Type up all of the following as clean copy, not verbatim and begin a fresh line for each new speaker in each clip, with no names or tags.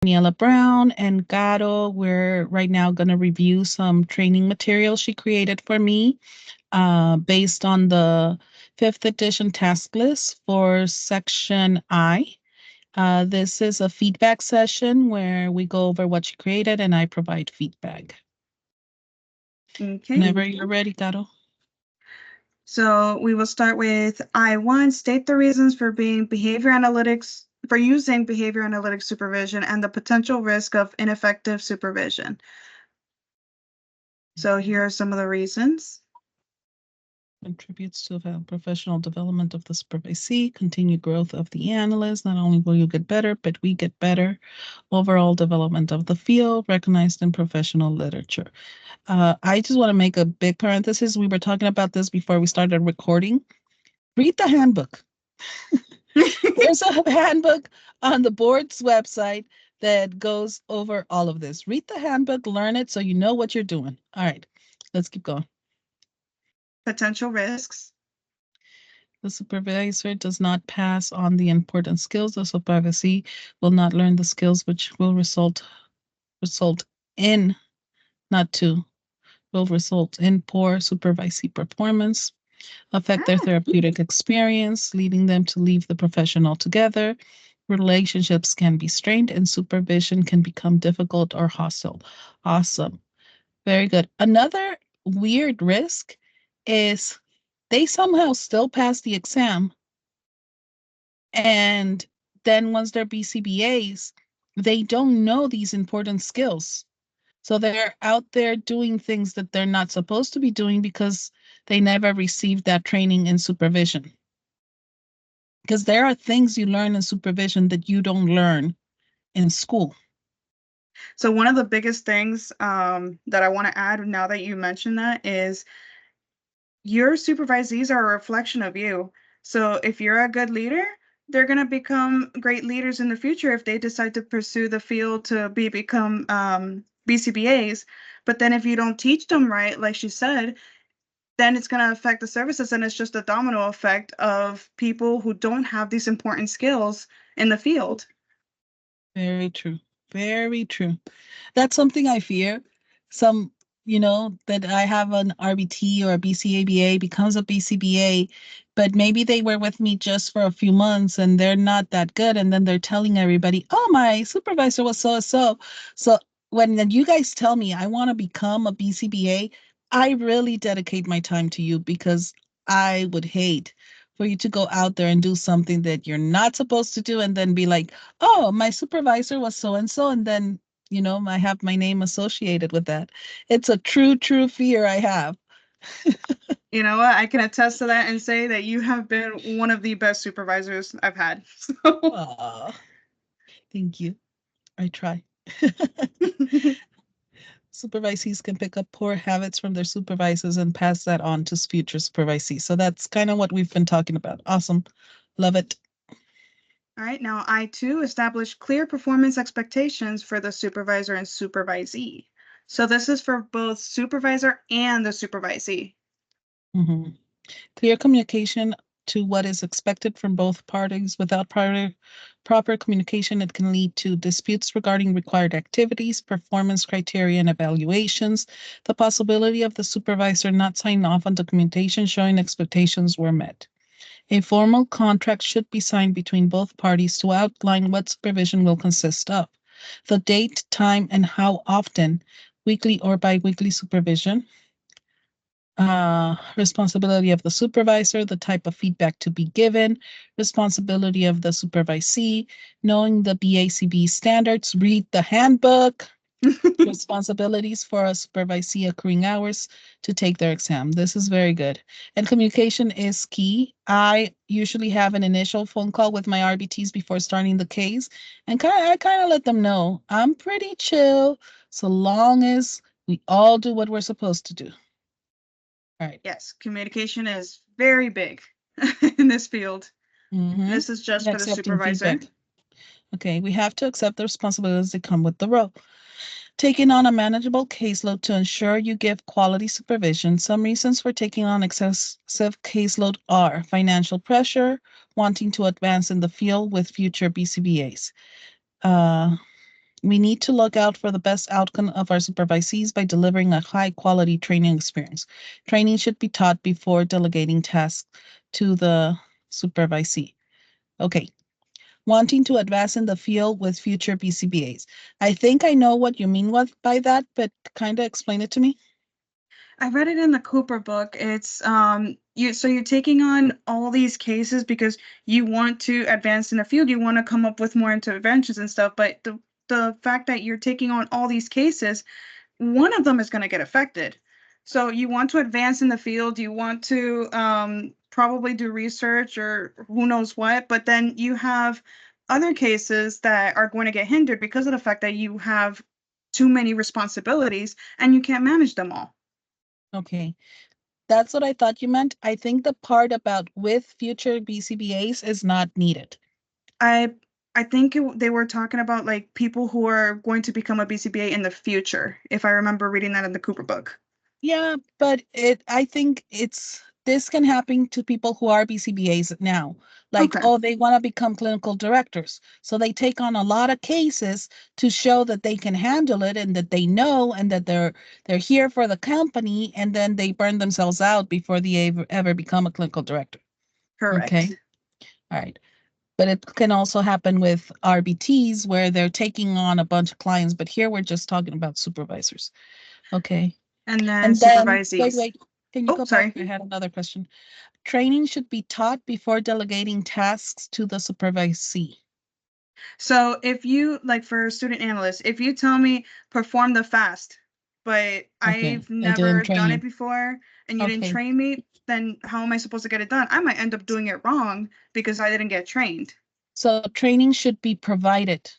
Daniela Brown and Gato. We're right now going to review some training material she created for me based on the fifth edition task list for section I. This is a feedback session where we go over what you created and I provide feedback.
Okay.
Whenever you're ready, Gato.
So we will start with I1, state the reasons for using behavior analytics supervision and the potential risk of ineffective supervision. So here are some of the reasons.
Contributes to the professional development of the supervisee, continued growth of the analyst. Not only will you get better, but we get better. Overall development of the field, recognized in professional literature. I just want to make a big parenthesis. We were talking about this before we started recording. Read the handbook. There's a handbook on the board's website that goes over all of this. Read the handbook, learn it so you know what you're doing. All right, let's keep going.
Potential risks.
The supervisor does not pass on the important skills. The supervisee will not learn the skills which will result in, not to, will result in poor supervisee performance, affect their therapeutic experience, leading them to leave the profession altogether. Relationships can be strained and supervision can become difficult or hostile. Awesome. Very good. Another weird risk is they somehow still pass the exam. And then once they're BCBAs, they don't know these important skills. So they're out there doing things that they're not supposed to be doing because they never received that training in supervision. Because there are things you learn in supervision that you don't learn in school.
So one of the biggest things that I want to add now that you mentioned that is your supervisees are a reflection of you. So if you're a good leader, they're going to become great leaders in the future if they decide to pursue the field to become BCBAs. But then if you don't teach them right, like she said, then it's going to affect the services, and it's just a domino effect of people who don't have these important skills in the field.
Very true. Very true. That's something I fear. Some, that I have an RBT or a BCABA becomes a BCBA, but maybe they were with me just for a few months and they're not that good. And then they're telling everybody, oh, my supervisor was so and so. So when you guys tell me I want to become a BCBA, I really dedicate my time to you because I would hate for you to go out there and do something that you're not supposed to do and then be like, oh, my supervisor was so and so. And then, I have my name associated with that. It's a true, true fear I have.
You know what? I can attest to that and say that you have been one of the best supervisors I've had.
Aw, thank you. I try. Supervisees can pick up poor habits from their supervisors and pass that on to future supervisees. So that's kind of what we've been talking about. Awesome. Love it.
All right, now I2 establish clear performance expectations for the supervisor and supervisee. So this is for both supervisor and the supervisee.
Mhm. Clear communication to what is expected from both parties. Without proper communication, it can lead to disputes regarding required activities, performance criteria, and evaluations. The possibility of the supervisor not signing off on documentation showing expectations were met. A formal contract should be signed between both parties to outline what supervision will consist of, the date, time, and how often, weekly or biweekly supervision, responsibility of the supervisor, the type of feedback to be given, responsibility of the supervisee, knowing the BACB standards, read the handbook, responsibilities for a supervisee accruing hours to take their exam. This is very good. And communication is key. I usually have an initial phone call with my RBTs before starting the case, and I kind of let them know I'm pretty chill so long as we all do what we're supposed to do. All right.
Yes, communication is very big in this field.
Mm-hmm.
This is just for the
Accepting
supervisor.
feedback. Okay, we have to accept the responsibilities that come with the role. Taking on a manageable caseload to ensure you give quality supervision. Some reasons for taking on excessive caseload are financial pressure, wanting to advance in the field with future BCBAs. Uh, We need to look out for the best outcome of our supervisees by delivering a high quality training experience. Training should be taught before delegating tasks to the supervisee. Okay. Wanting to advance in the field with future BCBAs. I think I know what you mean by that, but kind of explain it to me.
I read it in the Cooper book. It's you're taking on all these cases because you want to advance in the field, you want to come up with more interventions and stuff, but the fact that you're taking on all these cases, one of them is going to get affected. So you want to advance in the field, you want to probably do research or who knows what, but then you have other cases that are going to get hindered because of the fact that you have too many responsibilities and you can't manage them all.
Okay. That's what I thought you meant. I think the part about with future BCBAs is not needed.
I I think they were talking about like people who are going to become a BCBA in the future, if I remember reading that in the Cooper book.
Yeah, but I think this can happen to people who are BCBAs now. Like,
Okay,
oh, they want to become clinical directors. So they take on a lot of cases to show that they can handle it and that they know and that they're here for the company, and then they burn themselves out before they ever become a clinical director. Okay.
correct.
All right. But it can also happen with RBTs where they're taking on a bunch of clients, but here we're just talking about supervisors. Okay.
And then
And then, wait,
supervisees.
wait, can you
Oh,
go back?
sorry.
I had another question. Training should be taught before delegating tasks to the supervisee.
So if you like for student analysts, if you tell me perform the fast, but
Okay,
I've
I didn't
never
train
done it
you.
before and you didn't
Okay,
train me, then how am I supposed to get it done? I might end up doing it wrong because I didn't get trained.
so training should be provided,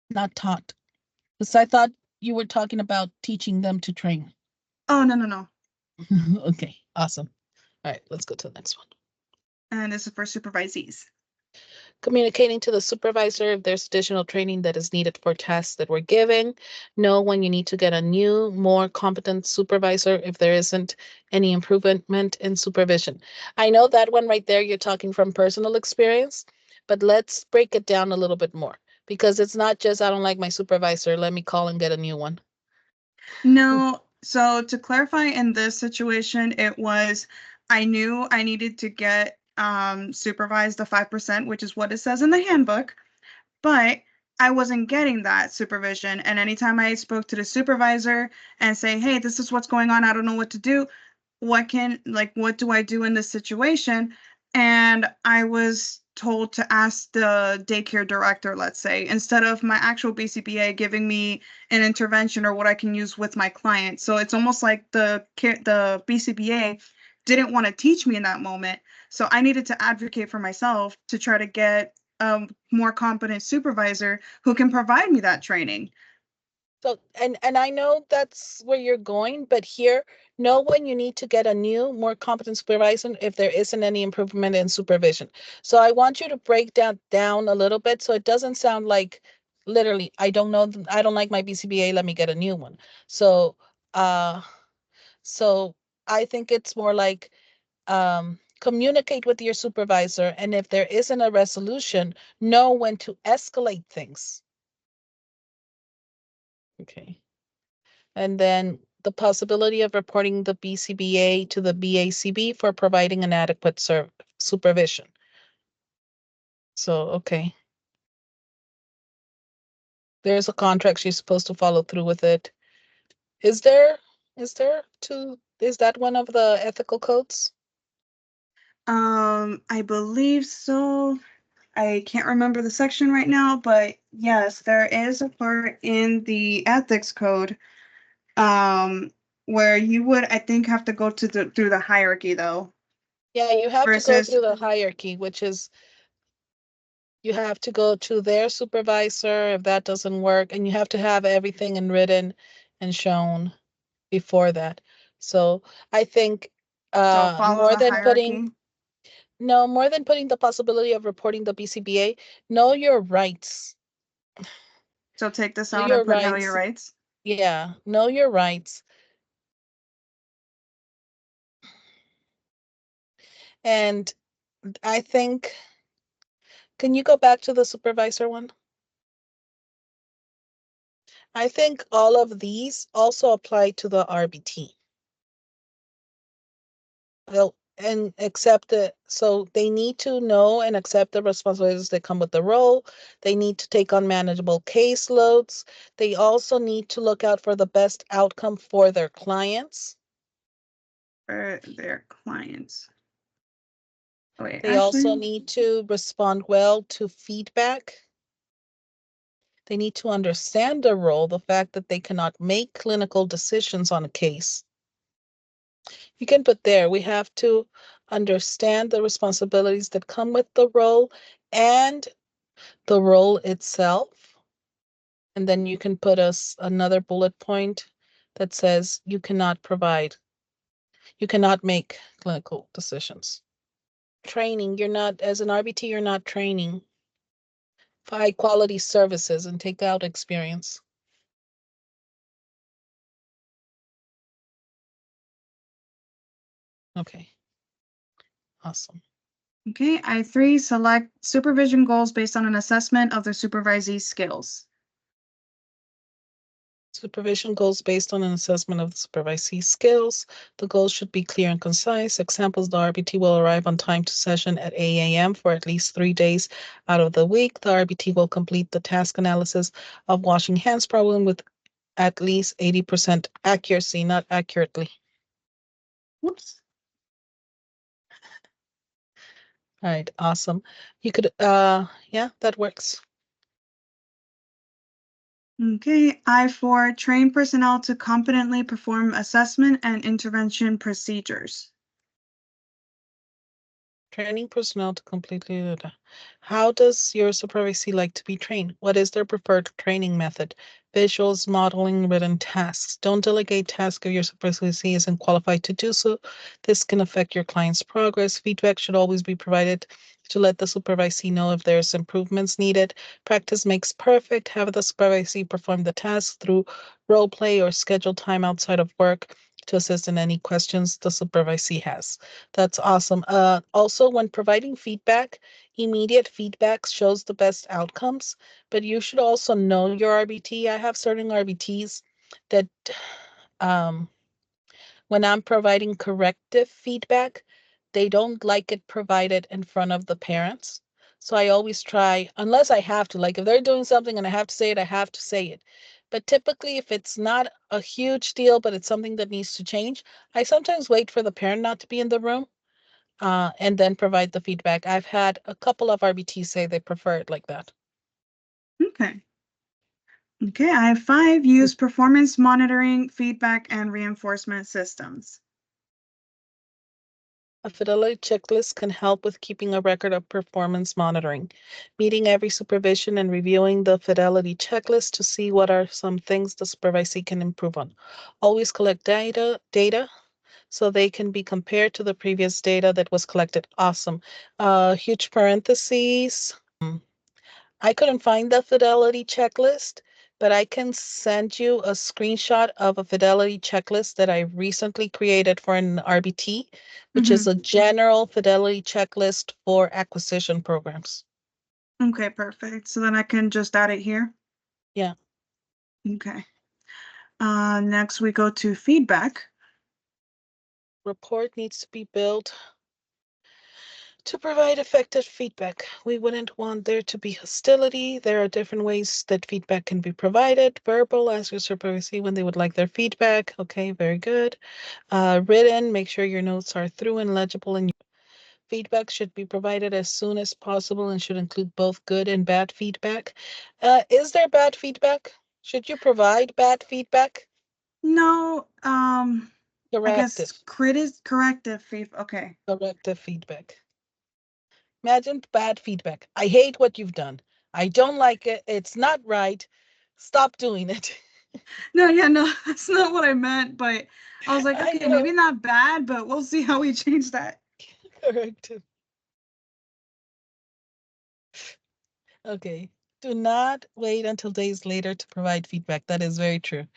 not taught. Because I thought you were talking about teaching them to train.
Oh, no, no, no.
Okay, awesome. All right, let's go to the next one.
And this is for supervisees.
Communicating to the supervisor if there's additional training that is needed for tasks that we're giving. Know when you need to get a new, more competent supervisor if there isn't any improvement in supervision. I know that one right there, you're talking from personal experience, but let's break it down a little bit more because it's not just I don't like my supervisor, let me call and get a new one.
No, so to clarify in this situation, it was I knew I needed to get supervised the 5%, which is what it says in the handbook, but I wasn't getting that supervision. And anytime I spoke to the supervisor and say, hey, this is what's going on, I don't know what to do, what do I do in this situation? And I was told to ask the daycare director, let's say, instead of my actual BCBA giving me an intervention or what I can use with my client. So it's almost like the BCBA didn't want to teach me in that moment. So I needed to advocate for myself to try to get a more competent supervisor who can provide me that training.
So, and I know that's where you're going, but here, know when you need to get a new, more competent supervisor if there isn't any improvement in supervision. So I want you to break down a little bit so it doesn't sound like literally, I don't know, I don't like my BCBA, let me get a new one. So, uh, so I think it's more like communicate with your supervisor, and if there isn't a resolution, know when to escalate things. Okay. And then the possibility of reporting the BCBA to the BACB for providing an adequate supervision. So, okay, there's a contract. She's supposed to follow through with it. Is there, is that one of the ethical codes?
I believe so. I can't remember the section right now, but yes, there is a part in the ethics code um where you would I think have to go to the through the hierarchy though
Yeah, you have to go
versus
through the hierarchy, which is you have to go to their supervisor if that doesn't work, and you have to have everything in written and shown before that. So I think
so follow
more
the
than putting
hierarchy.
no, more than putting the possibility of reporting the BCBA, know your rights.
So take this
Know
out and
your
put know your
rights.
rights.
Yeah, know your rights. And I think, can you go back to the supervisor one? I think all of these also apply to the RBT. Well, and accept it. So they need to know and accept the responsibilities that come with the role. They need to take on manageable caseloads. They also need to look out for the best outcome for their clients.
For their clients. Wait,
They also
actually,
need to respond well to feedback. They need to understand their role, the fact that they cannot make clinical decisions on a case. You can put there, we have to understand the responsibilities that come with the role and the role itself. And then you can put us another bullet point that says you cannot make clinical decisions. Training, you're not, as an RBT, you're not training. High quality services and take out experience. Okay, awesome.
okay, I3, select supervision goals based on an assessment of the supervisee's skills.
Supervision goals based on an assessment of the supervisee skills. The goals should be clear and concise. Examples, the RBT will arrive on time to session at 8 a.m. for at least 3 days out of the week. The RBT will complete the task analysis of washing hands problem with at least 80% accuracy, not accurately.
Whoops.
All right, awesome. You could, yeah, that works.
Okay, I4, train personnel to competently perform assessment and intervention procedures.
Training personnel to completely. How does your supervisee like to be trained? What is their preferred training method? Visuals, modeling, written tasks. Don't delegate tasks if your supervisee isn't qualified to do so. This can affect your client's progress. Feedback should always be provided to let the supervisee know if there's improvements needed. Practice makes perfect. Have the supervisee perform the task through role play or schedule time outside of work to assist in any questions the supervisee has. That's awesome. Also, when providing feedback, immediate feedback shows the best outcomes, but you should also know your RBT. I have certain RBTs that um, when I'm providing corrective feedback, they don't like it provided in front of the parents. So I always try, unless I have to, like if they're doing something and I have to say it, I have to say it. But typically, if it's not a huge deal, but it's something that needs to change, I sometimes wait for the parent not to be in the room and then provide the feedback. I've had a couple of RBTs say they prefer it like that.
Okay. Okay, I5, use performance monitoring, feedback, and reinforcement systems.
A fidelity checklist can help with keeping a record of performance monitoring, meeting every supervision and reviewing the fidelity checklist to see what are some things the supervisee can improve on. Always collect data so they can be compared to the previous data that was collected. Awesome. Huge parentheses. I couldn't find the fidelity checklist, but I can send you a screenshot of a fidelity checklist that I recently created for an RBT, which is
Mm-hmm.
a general fidelity checklist for acquisition programs.
Okay, perfect. So then I can just add it here.
Yeah.
Okay. Next we go to feedback.
Report needs to be built to provide effective feedback. We wouldn't want there to be hostility. There are different ways that feedback can be provided. Verbal, ask your supervisee when they would like their feedback. Okay, very good. Written, make sure your notes are through and legible, and feedback should be provided as soon as possible and should include both good and bad feedback. Is there bad feedback? Should you provide bad feedback?
No, I guess
Corrective,
corrective feedback. Okay.
corrective feedback. Imagine bad feedback. I hate what you've done. I don't like it. It's not right. Stop doing it.
No, yeah, no, that's not what I meant, but I was like,
I
okay, maybe
know.
not bad, but we'll see how we change that.
Corrective. Okay. Do not wait until days later to provide feedback. That is very true.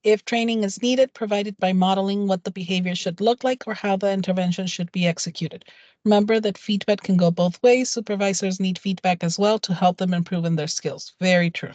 If training is needed, provide it by modeling what the behavior should look like or how the intervention should be executed. Remember that feedback can go both ways. Supervisors need feedback as well to help them improve in their skills. Very true.